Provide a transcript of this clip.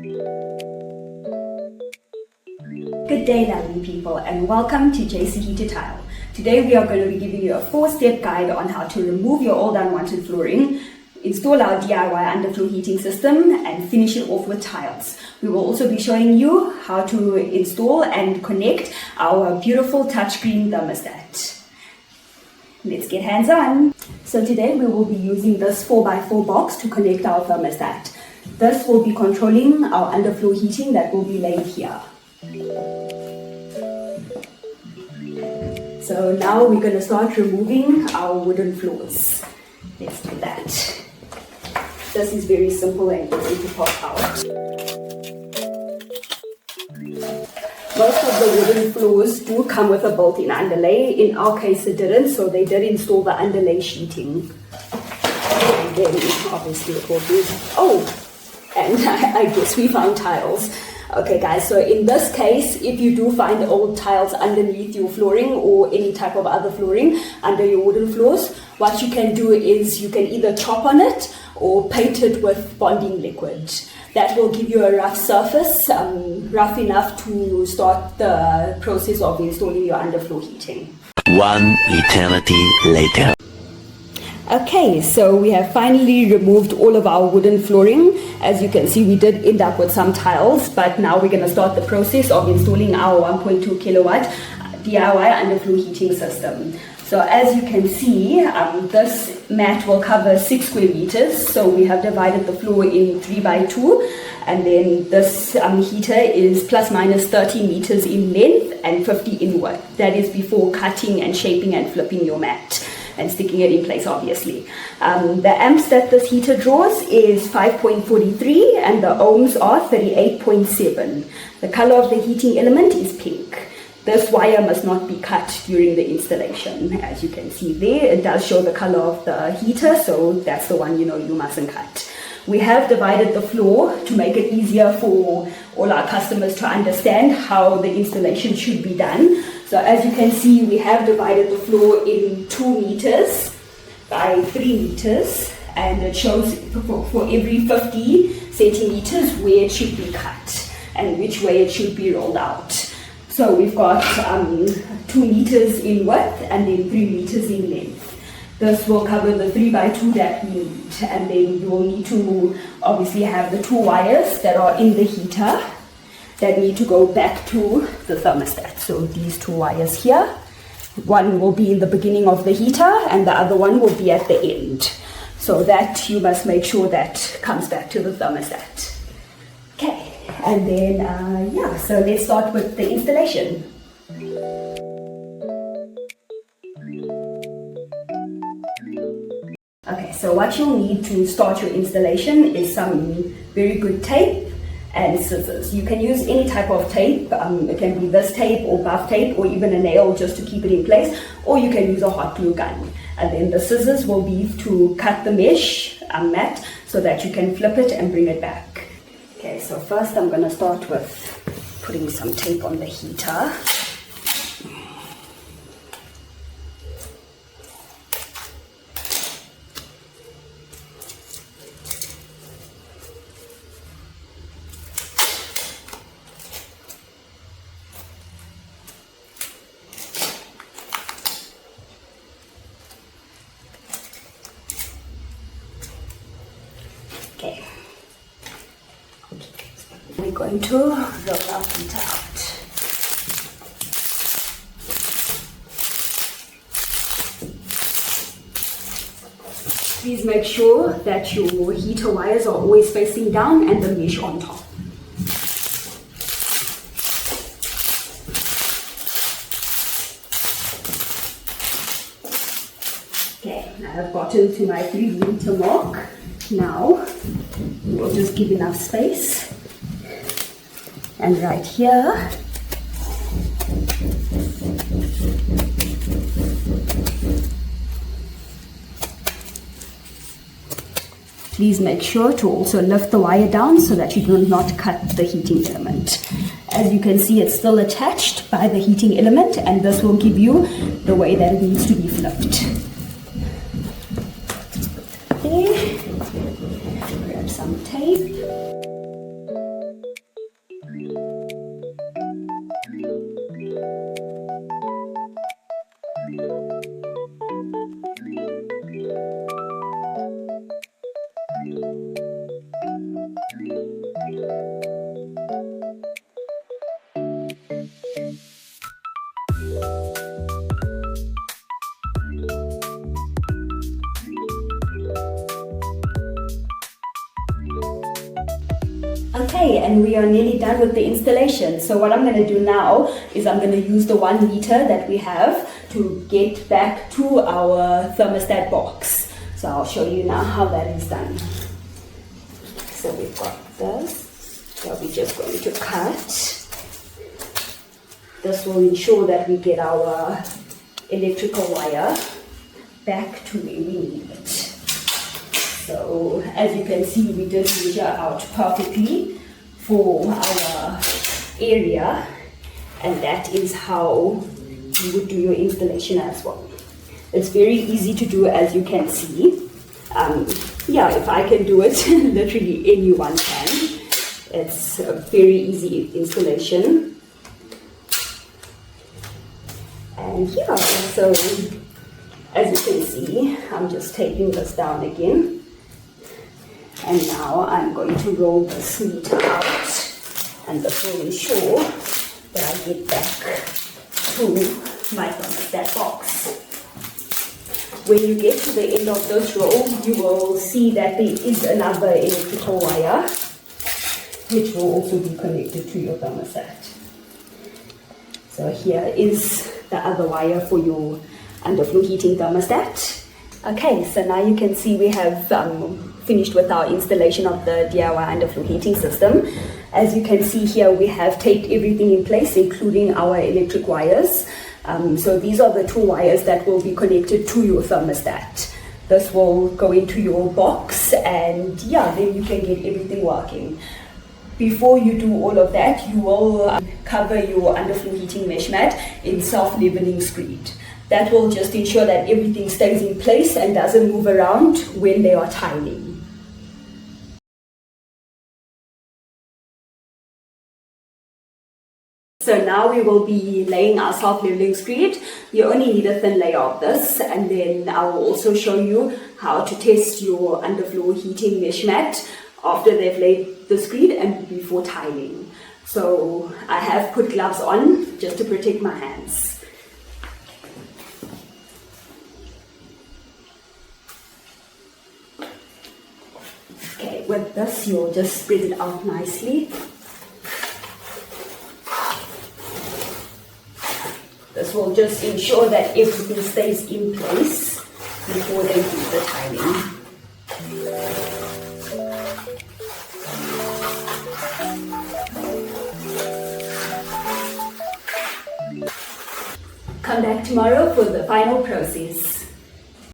Good day, lovely people, and welcome to JC Heater Tile. Today we are going to be giving you a 4-step guide on how to remove your old unwanted flooring, install our DIY underfloor heating system, and finish it off with tiles. We will also be showing you how to install and connect our beautiful touchscreen thermostat. Let's get hands on. So today we will be using this 4x4 box to connect our thermostat. This will be controlling our underfloor heating that will be laid here. So now we're going to start removing our wooden floors. Let's do that. This is very simple and easy to pop out. Most of the wooden floors do come with a built-in underlay. In our case it didn't, so they did install the underlay sheeting. And then obviously it will be... and I guess we found tiles. Okay guys, so in this case, if you do find old tiles underneath your flooring or any type of other flooring under your wooden floors, what you can do is you can either chop on it or paint it with bonding liquid. That will give you a rough surface, rough enough to start the process of installing your underfloor heating. One eternity later. Okay, so we have finally removed all of our wooden flooring. As you can see, we did end up with some tiles, but now we're going to start the process of installing our 1.2 kilowatt DIY underfloor heating system. So as you can see, this mat will cover 6 square meters. So we have divided the floor in 3x2, and then this heater is plus minus 30 meters in length and 50 in width. That is before cutting and shaping and flipping your mat and sticking it in place, obviously. The amps that this heater draws is 5.43 and the ohms are 38.7. The color of the heating element is pink. This wire must not be cut during the installation. As you can see there, it does show the color of the heater, so that's the one you mustn't cut. We have divided the floor to make it easier for all our customers to understand how the installation should be done. So as you can see, we have divided the floor in 2 meters by 3 meters, and it shows for every 50 centimeters where it should be cut and which way it should be rolled out. So we've got 2 meters in width and then 3 meters in length. This will cover the 3x2 that we need, and then you will need to obviously have the 2 wires that are in the heater that need to go back to the thermostat. So these 2 wires here, one will be in the beginning of the heater and the other one will be at the end. So that you must make sure that comes back to the thermostat. Okay, and then so let's start with the installation. Okay, so what you'll need to start your installation is some very good tape and scissors. You can use any type of tape. It can be this tape or buff tape or even a nail just to keep it in place, or you can use a hot glue gun. And then the scissors will be to cut the mesh mat so that you can flip it and bring it back. Okay, so first I'm going to start with putting some tape on the heater. Okay, we're going to roll our heater out. Please make sure that your heater wires are always facing down and the mesh on top. Okay, I have gotten to my 3-meter mark. Now we'll just give enough space, and right here please make sure to also lift the wire down so that you do not cut the heating element. As you can see, it's still attached by the heating element, and this will give you the way that it needs to be flipped. Okay. Grab some tape. Okay, and we are nearly done with the installation. So what I'm going to do now is I'm going to use the 1 meter that we have to get back to our thermostat box. So I'll show you now how that is done. So we've got this that we're just going to cut. This will ensure that we get our electrical wire back to where we need it. So as you can see, we did measure out perfectly for our area, and that is how you would do your installation as well. It's very easy to do, as you can see. Yeah, if I can do it, literally anyone can. It's a very easy installation. And yeah, so as you can see, I'm just taking this down again. And now I'm going to roll this meter out, and this will ensure that I get back to my thermostat box. When you get to the end of this roll, you will see that there is another electrical wire, which will also be connected to your thermostat. So here is the other wire for your underfloor heating thermostat. Okay, so now you can see we have finished with our installation of the DIY underfloor heating system. As you can see here, we have taped everything in place, including our electric wires. So these are the 2 wires that will be connected to your thermostat. This will go into your box, and yeah, then you can get everything working. Before you do all of that, you will cover your underfloor heating mesh mat in self-leveling screed. That will just ensure that everything stays in place and doesn't move around when they are tiling. So now we will be laying our self-leveling screed. You only need a thin layer of this, and then I will also show you how to test your underfloor heating mesh mat after they've laid the screed and before tiling. So I have put gloves on just to protect my hands. Okay, with this you'll just spread it out nicely. This will just ensure that everything stays in place before they do the tiling. Come back tomorrow for the final process.